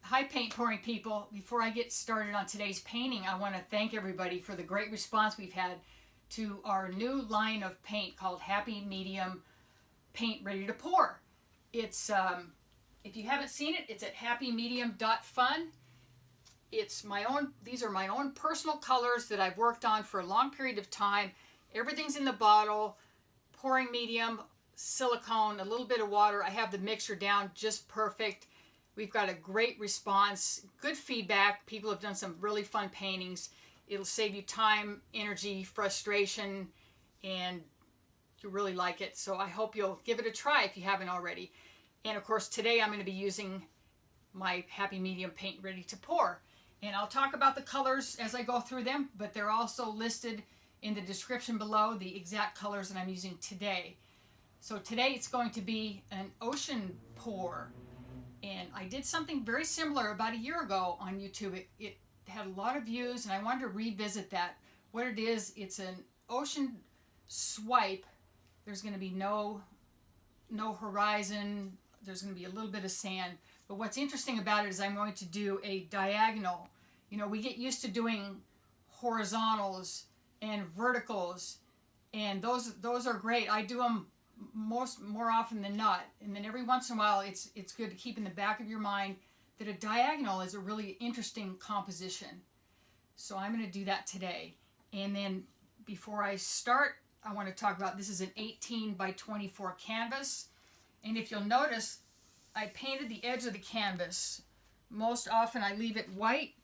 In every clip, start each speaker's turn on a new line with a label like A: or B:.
A: Hi, paint pouring people. Before I get started on today's painting, I want to thank everybody for the great response we've had to our new line of paint called Happy Medium Paint Ready to Pour. It's if you haven't seen it, it's at happymedium.fun. It's my own. These are my own personal colors that I've worked on for a long period of time. Everything's in the bottle. Pouring medium, silicone, a little bit of water. I have the mixture down just perfect. We've got a great response, good feedback. People have done some really fun paintings. It'll save you time, energy, frustration, and you really like it. So I hope you'll give it a try if you haven't already. And of course, today I'm going to be using my Happy Medium Paint Ready to Pour. And I'll talk about the colors as I go through them, but they're also listed in the description below, the exact colors that I'm using today. So today it's going to be an ocean pour. And I did something very similar about a year ago on YouTube. It had a lot of views, and I wanted to revisit that. What it is, it's an ocean swipe. There's going to be no horizon. There's going to be a little bit of sand. But what's interesting about it is I'm going to do a diagonal. You know, we get used to doing horizontals and verticals, and those are great. I do them more often than not, and then every once in a while it's good to keep in the back of your mind that a diagonal is a really interesting composition. So I'm going to do that today. And then before I start, I want to talk about, this is an 18 by 24 canvas, and if you'll notice, I painted the edge of the canvas. Most often I leave it white,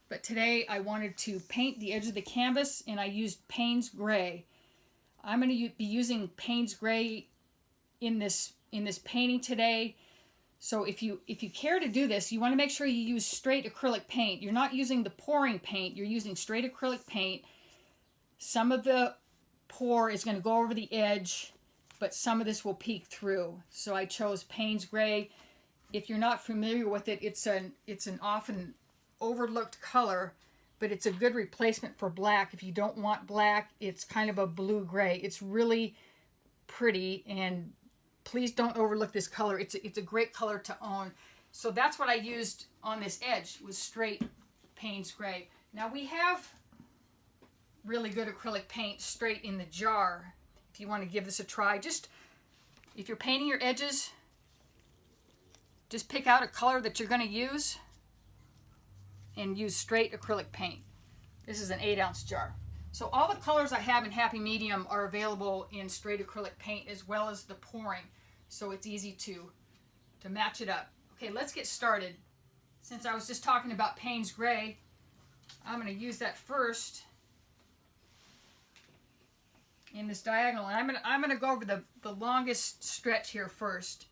A: but today I wanted to paint the edge of the canvas, and I used Payne's Gray. I'm going to be using Payne's Gray in this painting today. So if you care to do this, you want to make sure you use straight acrylic paint. You're not using the pouring paint. You're using straight acrylic paint. Some of the pour is going to go over the edge, but some of this will peek through. So I chose Payne's Gray. If you're not familiar with it, it's an often overlooked color, but it's a good replacement for black. If you don't want black, it's kind of a blue-gray. It's really pretty, and please don't overlook this color. It's a great color to own. So that's what I used on this edge, was straight Payne's Gray. Now we have really good acrylic paint straight in the jar. If you want to give this a try, just if you're painting your edges, just pick out a color that you're going to use and use straight acrylic paint. This is an 8-ounce jar. So all the colors I have in Happy Medium are available in straight acrylic paint as well as the pouring. So it's easy to match it up. Okay, let's get started. Since I was just talking about Payne's Gray, I'm going to use that first in this diagonal. And I'm going to go over the longest stretch here first.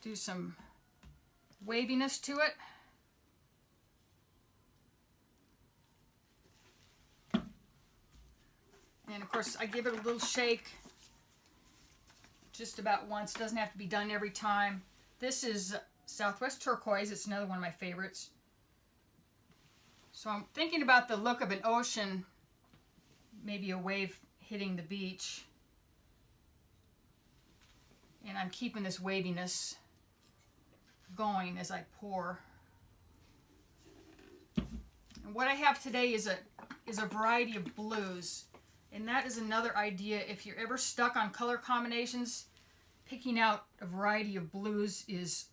A: Do some waviness to it. And of course I give it a little shake just about once. Doesn't have to be done every time. This is Southwest Turquoise. It's another one of my favorites. So I'm thinking about the look of an ocean, maybe a wave hitting the beach. And I'm keeping this waviness going as I pour. And what I have today is a variety of blues, and that is another idea. If you're ever stuck on color combinations, picking out a variety of blues is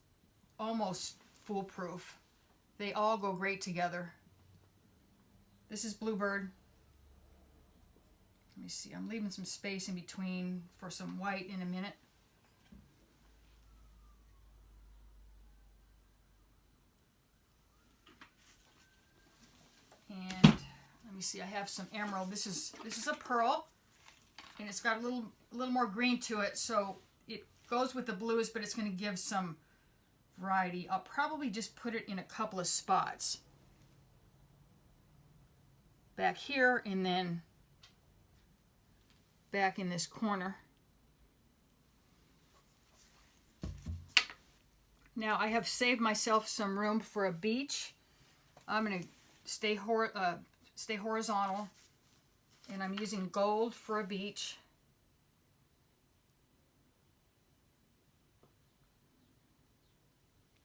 A: almost foolproof. They all go great together. This is Bluebird. Let me see, I'm leaving some space in between for some white in a minute. And let me see, I have some emerald. This is a pearl, and it's got a little more green to it, so it goes with the blues, but it's going to give some variety. I'll probably just put it in a couple of spots. Back here, and then back in this corner. Now I have saved myself some room for a beach. I'm going to stay horizontal, and I'm using gold for a beach.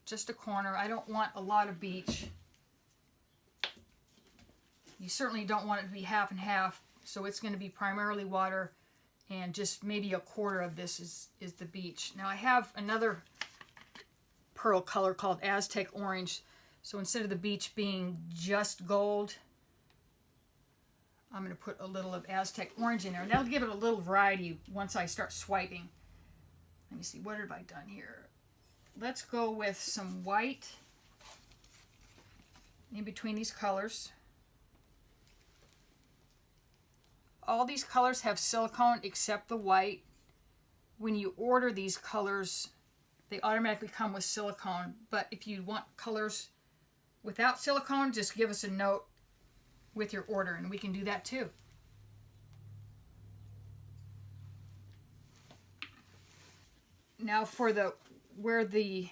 A: just a corner. I don't want a lot of beach. You certainly don't want it to be half and half, so it's going to be primarily water, and just maybe a quarter of this is the beach. Now I have another pearl color called Aztec Orange, so instead of the beach being just gold, I'm going to put a little of Aztec Orange in there, and that'll give it a little variety once I start swiping. Let me see, what have I done here? Let's go with some white in between these colors. All these colors have silicone except the white. When you order these colors, they automatically come with silicone, but if you want colors without silicone, just give us a note with your order and we can do that too. Now for where the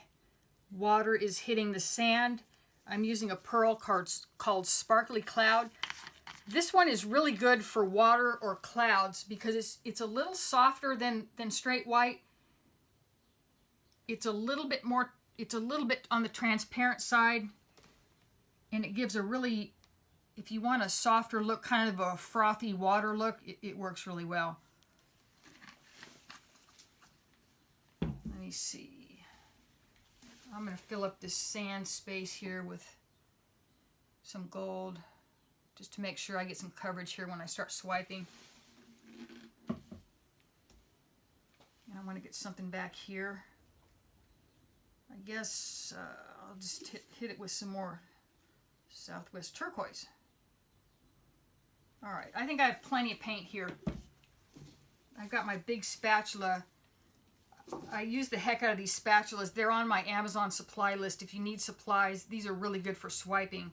A: water is hitting the sand, I'm using a pearl called Sparkly Cloud. This one is really good for water or clouds because it's a little softer than straight white. It's a little bit on the transparent side, and it gives a really, if you want a softer look, kind of a frothy water look, it works really well. Let me see. I'm going to fill up this sand space here with some gold, just to make sure I get some coverage here when I start swiping. And I want to get something back here. I guess I'll just hit it with some more Southwest Turquoise. All right, I think I have plenty of paint here. I've got my big spatula. I use the heck out of these spatulas. They're on my Amazon supply list. If you need supplies, these are really good for swiping.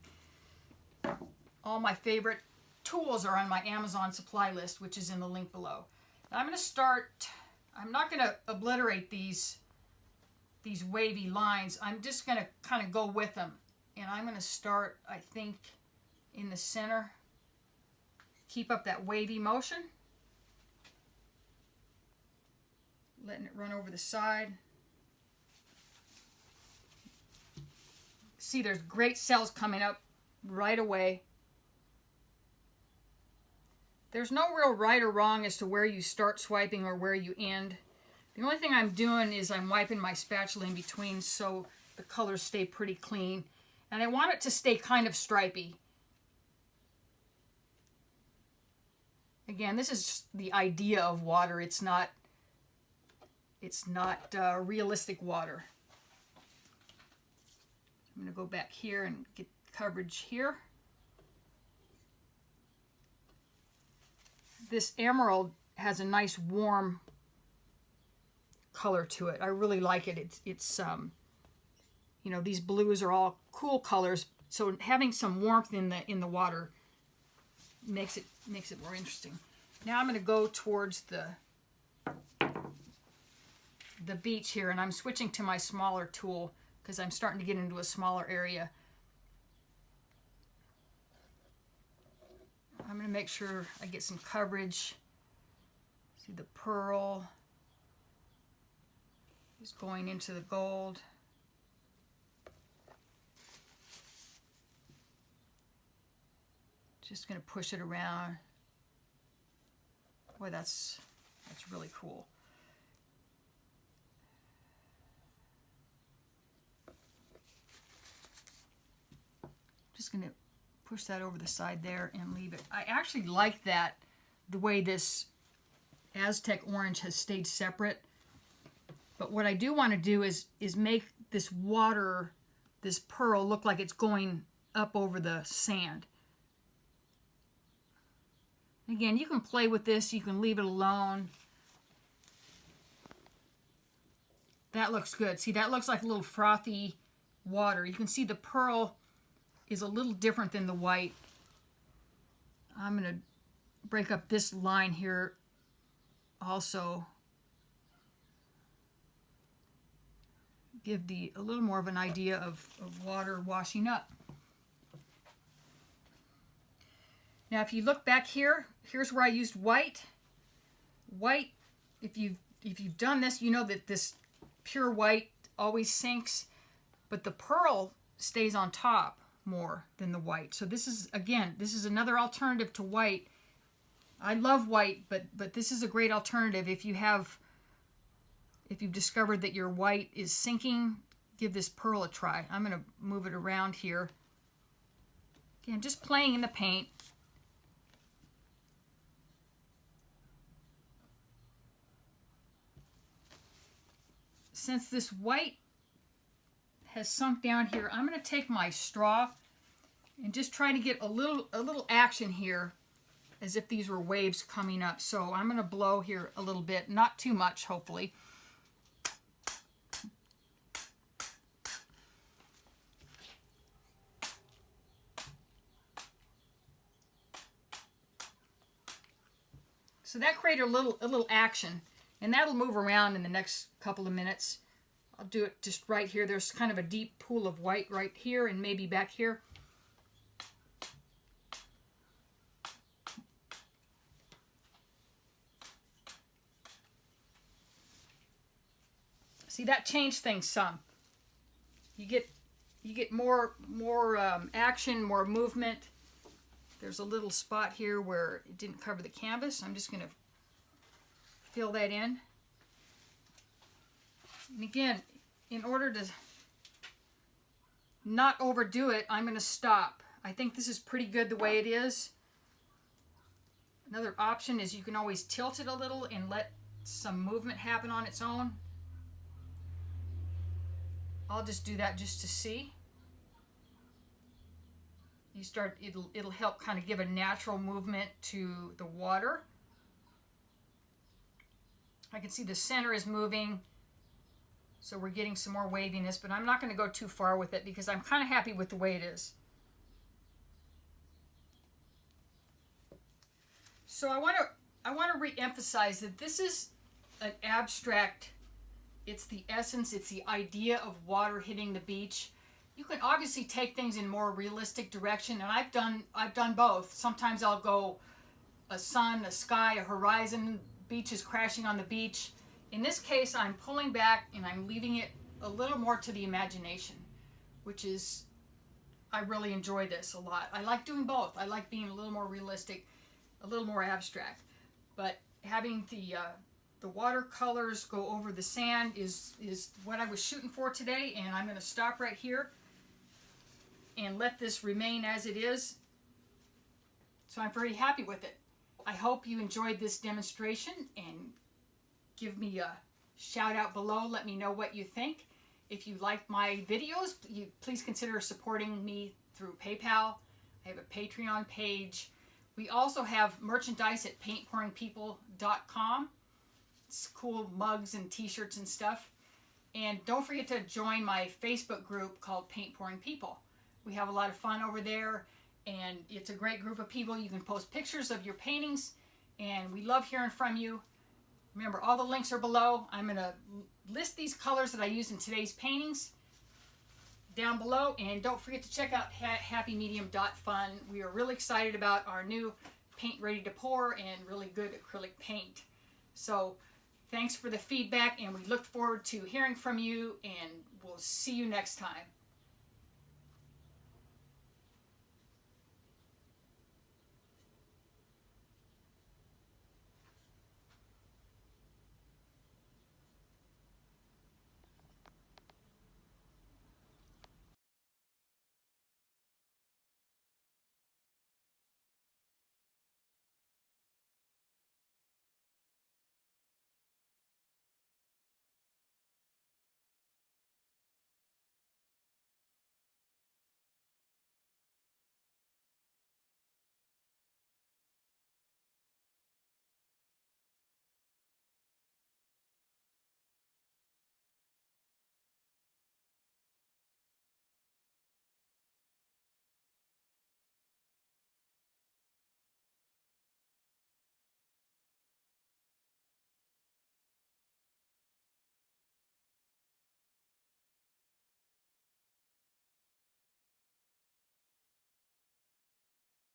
A: All my favorite tools are on my Amazon supply list, which is in the link below. Now I'm going to start, I'm not going to obliterate these wavy lines. I'm just going to kind of go with them. And I'm going to start, I think, in the center. Keep up that wavy motion. Letting it run over the side. See, there's great cells coming up right away. There's no real right or wrong as to where you start swiping or where you end. The only thing I'm doing is I'm wiping my spatula in between so the colors stay pretty clean. And I want it to stay kind of stripy. Again, this is the idea of water. It's not realistic water. I'm going to go back here and get coverage here. This emerald has a nice warm color to it. I really like it. It's you know, these blues are all cool colors, so having some warmth in the water makes it more interesting. Now I'm going to go towards the beach here, and I'm switching to my smaller tool because I'm starting to get into a smaller area. I'm going to make sure I get some coverage. See the pearl is going into the gold. Just going to push it around. Boy, that's really cool. Just going to push that over the side there and leave it. I actually like that, the way this Aztec Orange has stayed separate. But what I do want to do is make this water, this pearl, look like it's going up over the sand. Again, you can play with this. You can leave it alone. That looks good. See, that looks like a little frothy water. You can see the pearl is a little different than the white. I'm going to break up this line here also. Give a little more of an idea of water washing up. Now if you look back here, here's where I used white. White, if you've done this, you know that this pure white always sinks. but the pearl stays on top more than the white. So this is, again, this is another alternative to white. I love white, but this is a great alternative if you've discovered that your white is sinking. Give this pearl a try. I'm going to move it around here. Again, just playing in the paint. Since this white has sunk down here, I'm going to take my straw and just try to get a little action here, as if these were waves coming up. So I'm going to blow here a little bit, not too much, hopefully. So that created a little action, and that'll move around in the next couple of minutes. I'll do it just right here. There's kind of a deep pool of white right here and maybe back here. See, that changed things some. You get more action, more movement. There's a little spot here where it didn't cover the canvas. I'm just going to fill that in. And again, in order to not overdo it, I'm going to stop. I think this is pretty good the way it is. Another option is you can always tilt it a little and let some movement happen on its own. I'll just do that just to see. You start, it'll help kind of give a natural movement to the water. I can see the center is moving, so we're getting some more waviness, but I'm not going to go too far with it because I'm kind of happy with the way it is. So I want to re-emphasize that this is an abstract. It's the essence, it's the idea of water hitting the beach. You can obviously take things in more realistic direction, and I've done both. Sometimes I'll go a sun, a sky, a horizon, beaches crashing on the beach. In this case, I'm pulling back and I'm leaving it a little more to the imagination, which is, I really enjoy this a lot. I like doing both. I like being a little more realistic, a little more abstract, but having the watercolors go over the sand is what I was shooting for today, and I'm going to stop right here and let this remain as it is. So I'm very happy with it. I hope you enjoyed this demonstration, and give me a shout out below. Let me know what you think. If you like my videos, please consider supporting me through PayPal. I have a Patreon page. We also have merchandise at paintpouringpeople.com. It's cool mugs and t-shirts and stuff. And don't forget to join my Facebook group called Paint Pouring People. We have a lot of fun over there, and it's a great group of people. You can post pictures of your paintings, and we love hearing from you. Remember, all the links are below. I'm going to list these colors that I use in today's paintings down below, and don't forget to check out happymedium.fun. We are really excited about our new paint ready to pour and really good acrylic paint. So thanks for the feedback, and we look forward to hearing from you, and we'll see you next time.